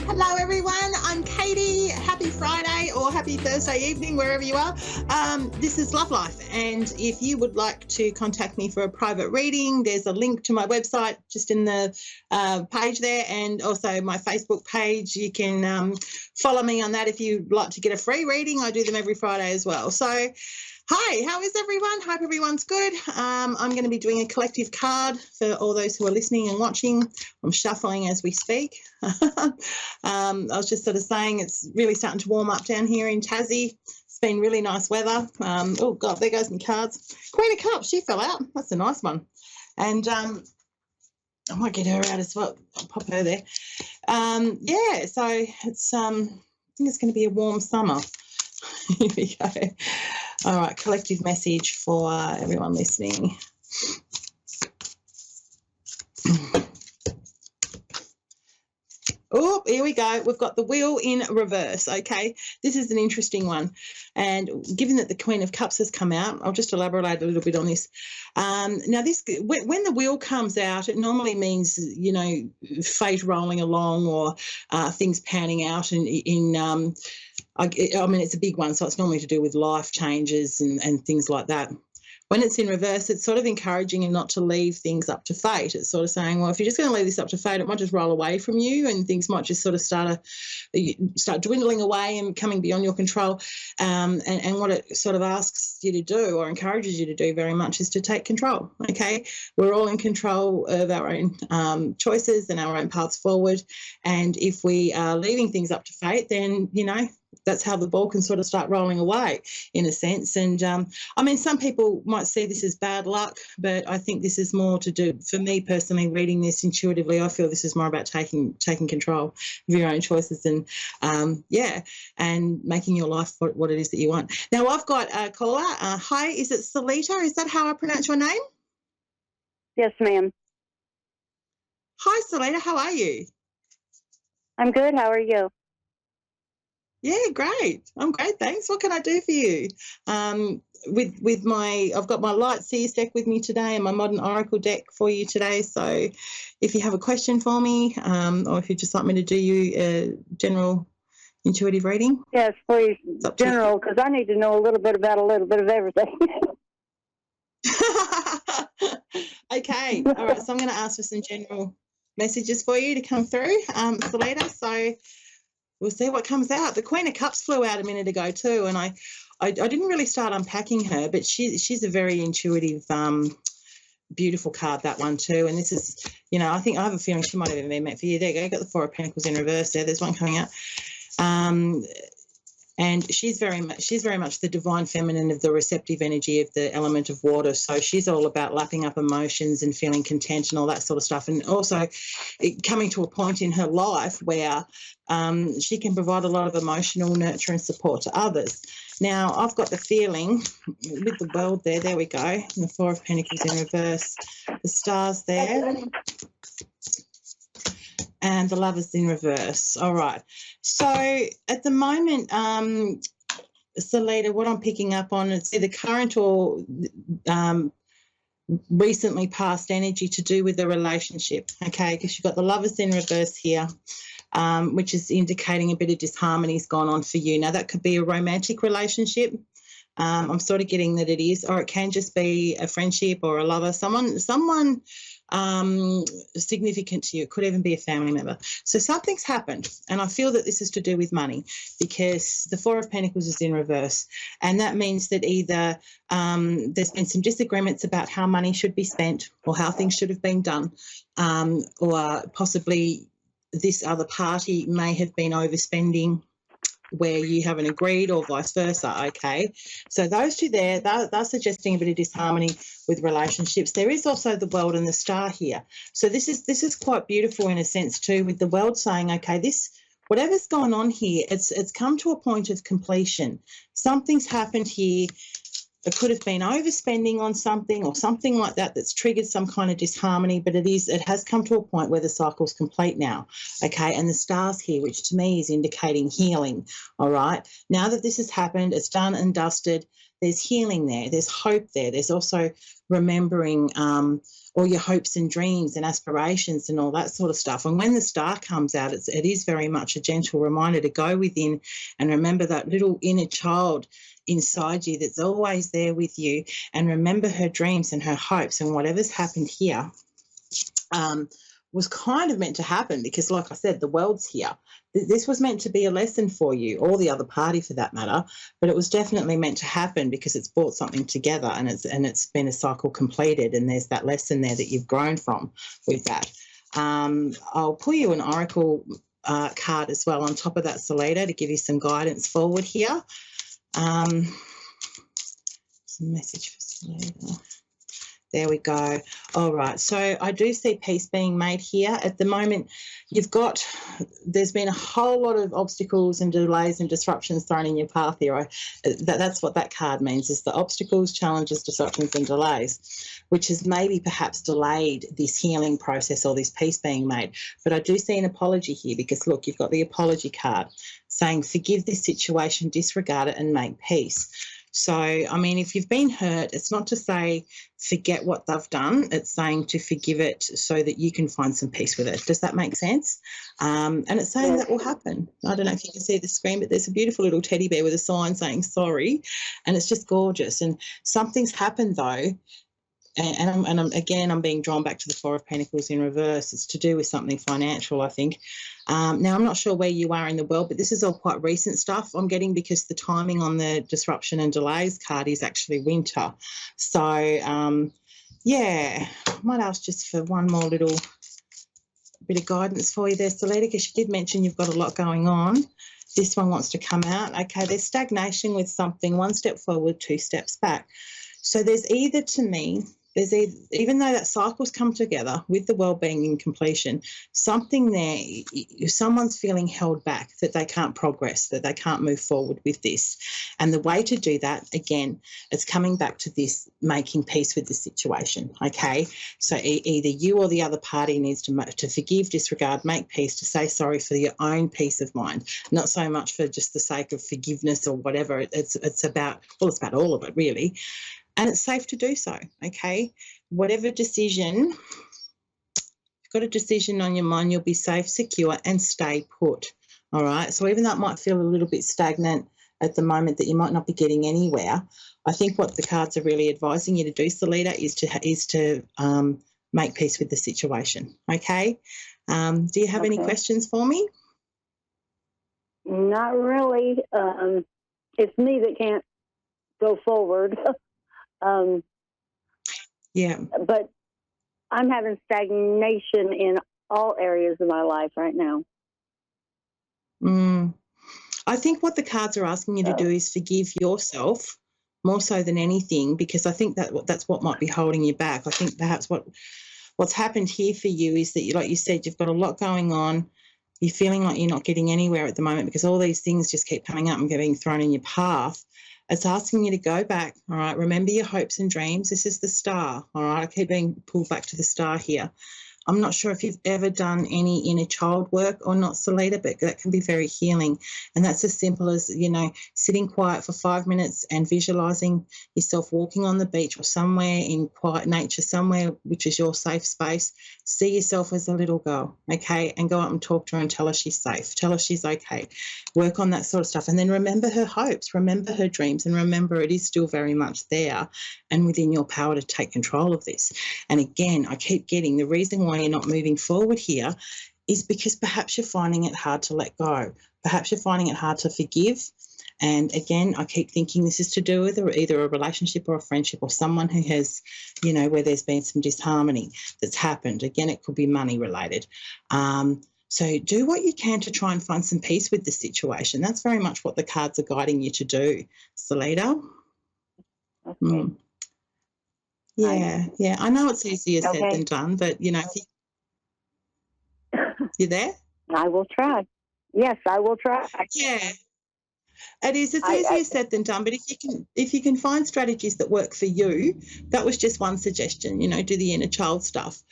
Hello, everyone. I'm Katie. Happy Friday or happy Thursday evening, wherever you are. This is Love Life. And if you would like to contact me for a private reading, there's a link to my website just in the page there, and also my Facebook page. You can follow me on that if you'd like to get a free reading. I do them every Friday as well. So, hi, how is everyone? Hope everyone's good. I'm going to be doing a collective card for all those who are listening and watching. I'm shuffling as we speak. I was just sort of saying it's really starting to warm up down here in Tassie. It's been really nice weather. Oh, God, there goes my cards. Queen of Cups, she fell out. That's a nice one. And I might get her out as well. I'll pop her there. Yeah, so it's I think it's going to be a warm summer. Here we go. All right, collective message for everyone listening. Oh, here we go. We've got the wheel in reverse, okay? This is an interesting one. And given that the Queen of Cups has come out, I'll just elaborate a little bit on this. Now, when the wheel comes out, it normally means, you know, fate rolling along or things panning out I mean, it's a big one, so it's normally to do with life changes and things like that. When it's in reverse, it's sort of encouraging you not to leave things up to fate. It's sort of saying, well, if you're just going to leave this up to fate, it might just roll away from you and things might just sort of start dwindling away and coming beyond your control. And what it sort of asks you to do or encourages you to do very much is to take control, okay? We're all in control of our own choices and our own paths forward. And if we are leaving things up to fate, then, you know, that's how the ball can sort of start rolling away in a sense. And I mean, some people might see this as bad luck, but I think this is more to do, for me personally, reading this intuitively, I feel this is more about taking control of your own choices and, and making your life what it is that you want. Now, I've got a caller. Hi, is it Salita? Is that how I pronounce your name? Yes, ma'am. Hi, Salita. How are you? I'm good. How are you? Yeah, great. I'm great, thanks. What can I do for you? I've got my light seers deck with me today and my modern oracle deck for you today. So if you have a question for me, or if you'd just like me to do you a general intuitive reading. Yes, please, general, because I need to know a little bit about a little bit of everything. Okay. All right. So I'm going to ask for some general messages for you to come through, Salita. So we'll see what comes out. The Queen of Cups flew out a minute ago too, and I didn't really start unpacking her, but she's a very intuitive, beautiful card, that one too. And this is, you know, I have a feeling she might have even been meant for you. There you go. Got the Four of Pentacles in reverse there. There's one coming out. And she's very much the divine feminine of the receptive energy of the element of water. So she's all about lapping up emotions and feeling content and all that sort of stuff. And also coming to a point in her life where she can provide a lot of emotional nurture and support to others. Now, I've got the feeling with the world there we go, and the Four of Pentacles in reverse, the stars there, and the Lovers in reverse. All right. So at the moment, Salita, what I'm picking up on, it's either current or recently past energy to do with the relationship, okay, because you've got the Lovers in reverse here, which is indicating a bit of disharmony's gone on for you. Now, that could be a romantic relationship. I'm sort of getting that it is, or it can just be a friendship or a lover, someone significant to you. It could even be a family member. So something's happened, and I feel that this is to do with money because the Four of Pentacles is in reverse, and that means that either there's been some disagreements about how money should be spent or how things should have been done, or possibly this other party may have been overspending where you haven't agreed, or vice versa, okay? So those two there, they're suggesting a bit of disharmony with relationships. There is also the World and the Star here. So this is quite beautiful in a sense too, with the World saying, okay, whatever's going on here, it's come to a point of completion. Something's happened here. It could have been overspending on something or something like that that's triggered some kind of disharmony, but it has come to a point where the cycle's complete now, okay? And the stars here, which to me is indicating healing, all right? Now that this has happened, it's done and dusted, there's healing there, there's hope there, there's also remembering all your hopes and dreams and aspirations and all that sort of stuff. And when the star comes out, it is very much a gentle reminder to go within and remember that little inner child inside you that's always there with you, and remember her dreams and her hopes. And whatever's happened here was kind of meant to happen, because like I said, the world's here. This was meant to be a lesson for you, or the other party for that matter, but it was definitely meant to happen because it's brought something together, and it's been a cycle completed, and there's that lesson there that you've grown from with that. I'll pull you an oracle card as well on top of that, Salida, to give you some guidance forward here. Some message for Salida. There we go. All right. So I do see peace being made here. At the moment, there's been a whole lot of obstacles and delays and disruptions thrown in your path here. That's what that card means, is the obstacles, challenges, disruptions and delays, which has maybe perhaps delayed this healing process or this peace being made. But I do see an apology here, because, look, you've got the apology card saying forgive this situation, disregard it and make peace. So, I mean, if you've been hurt, it's not to say forget what they've done. It's saying to forgive it so that you can find some peace with it. Does that make sense? And it's saying that will happen. I don't know if you can see the screen, but there's a beautiful little teddy bear with a sign saying sorry, and it's just gorgeous. And something's happened, though, and I'm being drawn back to the Four of Pentacles in reverse. It's to do with something financial, I think. Now, I'm not sure where you are in the world, but this is all quite recent stuff I'm getting, because the timing on the disruption and delays card is actually winter. So, yeah, I might ask just for one more little bit of guidance for you there, Salida, because you did mention you've got a lot going on. This one wants to come out. Okay, there's stagnation with something, 1 step forward, 2 steps back. So there's either, to me, even though that cycle's come together with the world being in completion, something there, someone's feeling held back, that they can't progress, that they can't move forward with this. And the way to do that, again, it's coming back to this making peace with the situation, okay? So either you or the other party needs to forgive, disregard, make peace, to say sorry for your own peace of mind, not so much for just the sake of forgiveness or whatever. It's about all of it, really. And it's safe to do so, okay? Whatever decision, if you've got a decision on your mind, you'll be safe, secure and stay put, all right? So even though it might feel a little bit stagnant at the moment, that you might not be getting anywhere, I think what the cards are really advising you to do, Salida, is to make peace with the situation, okay? Do you have any questions for me? Not really. It's me that can't go forward. Yeah. But I'm having stagnation in all areas of my life right now. I think what the cards are asking you to do is forgive yourself more so than anything, because I think that's what might be holding you back. I think perhaps what's happened here for you is that, like you said, you've got a lot going on. You're feeling like you're not getting anywhere at the moment because all these things just keep coming up and getting thrown in your path. It's asking you to go back, all right? Remember your hopes and dreams. This is the star, all right? I keep being pulled back to the star here. I'm not sure if you've ever done any inner child work or not, Salida, but that can be very healing. And that's as simple as, sitting quiet for 5 minutes and visualising yourself walking on the beach or somewhere in quiet nature, somewhere which is your safe space. See yourself as a little girl, okay, and go up and talk to her and tell her she's safe, tell her she's okay. Work on that sort of stuff. And then remember her hopes, remember her dreams, and remember it is still very much there and within your power to take control of this. And again, I keep getting the reason why you're not moving forward here is because perhaps you're finding it hard to let go. Perhaps you're finding it hard to forgive. And again, I keep thinking this is to do with either a relationship or a friendship or someone who has, where there's been some disharmony that's happened. Again, it could be money related. So do what you can to try and find some peace with the situation. That's very much what the cards are guiding you to do, Salida. Okay. Yeah. I know it's easier said than done, but, if you there? I will try. Yes, I will try. Yeah. It is. It's easier said than done, but if you can find strategies that work for you, that was just one suggestion, do the inner child stuff.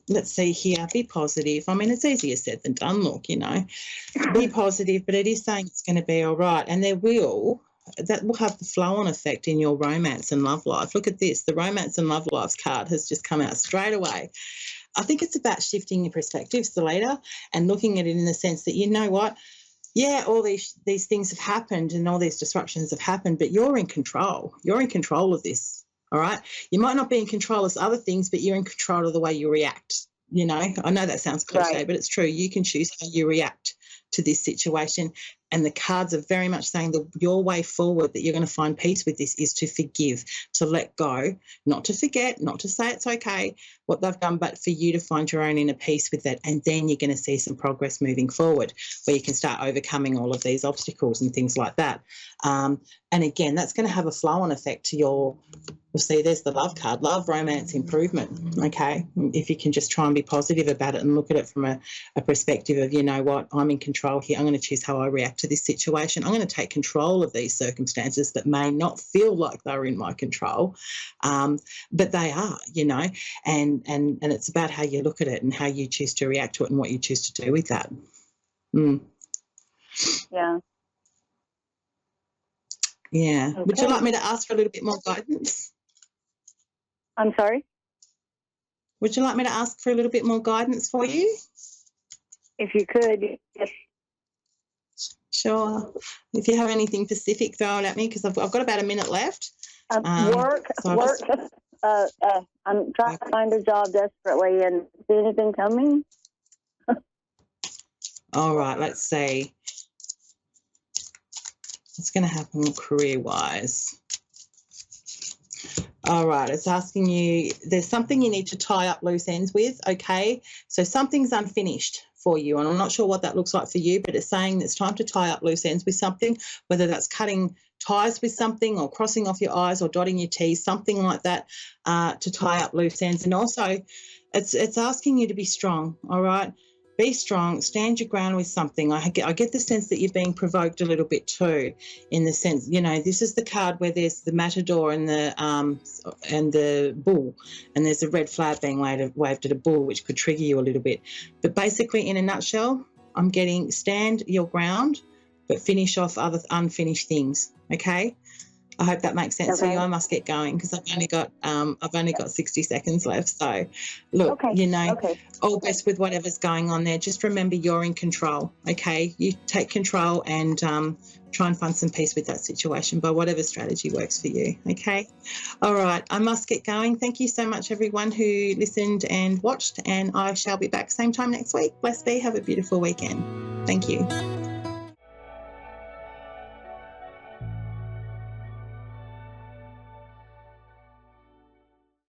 Let's see here, be positive. I mean, it's easier said than done, look, be positive, but it is saying it's going to be all right. And there will, that will have the flow-on effect in your romance and love life. Look at this. The romance and love lives card has just come out straight away. I think it's about shifting your perspectives, the leader, and looking at it in the sense that, you know what, yeah, all these things have happened and all these disruptions have happened, but you're in control. You're in control of this, all right? You might not be in control of other things, but you're in control of the way you react. You know, I know that sounds cliche, Right. but it's true. You can choose how you react to this situation. And the cards are very much saying that your way forward, that you're going to find peace with this, is to forgive, to let go, not to forget, not to say it's okay, what they've done, but for you to find your own inner peace with that. And then you're going to see some progress moving forward where you can start overcoming all of these obstacles and things like that. And again, that's going to have a flow-on effect to your, we'll see, there's the love card, love, romance, improvement, okay? If you can just try and be positive about it and look at it from a perspective of, you know what, I'm in control here. I'm going to choose how I react to this situation. I'm going to take control of these circumstances that may not feel like they're in my control, but they are, you know, and it's about how you look at it and how you choose to react to it and what you choose to do with that. Yeah. Yeah. Okay. Would you like me to ask for a little bit more guidance? I'm sorry? Would you like me to ask for a little bit more guidance for you? If you could, yes. Sure. If you have anything specific, throw it at me, because I've got about a minute left. Work. I'm trying to find a job desperately, and see anything coming? All right, let's see. What's going to happen career-wise? All right, it's asking you, there's something you need to tie up loose ends with, okay? So something's unfinished for you, and I'm not sure what that looks like for you, but it's saying it's time to tie up loose ends with something, whether that's cutting ties with something or crossing off your I's or dotting your T's, something like that, to tie up loose ends. And also it's asking you to be strong, all right? Be strong, stand your ground with something. I get the sense that you're being provoked a little bit too, in the sense, you know, this is the card where there's the matador and the bull, and there's a red flag being waved at a bull, which could trigger you a little bit. But basically, in a nutshell, I'm getting stand your ground, but finish off other unfinished things, okay? I hope that makes sense for you. I must get going because I've only got 60 seconds left. So, look, you know, all best with whatever's going on there. Just remember you're in control, okay? You take control and try and find some peace with that situation by whatever strategy works for you, okay? All right, I must get going. Thank you so much, everyone who listened and watched, and I shall be back same time next week. Bless be. Have a beautiful weekend. Thank you.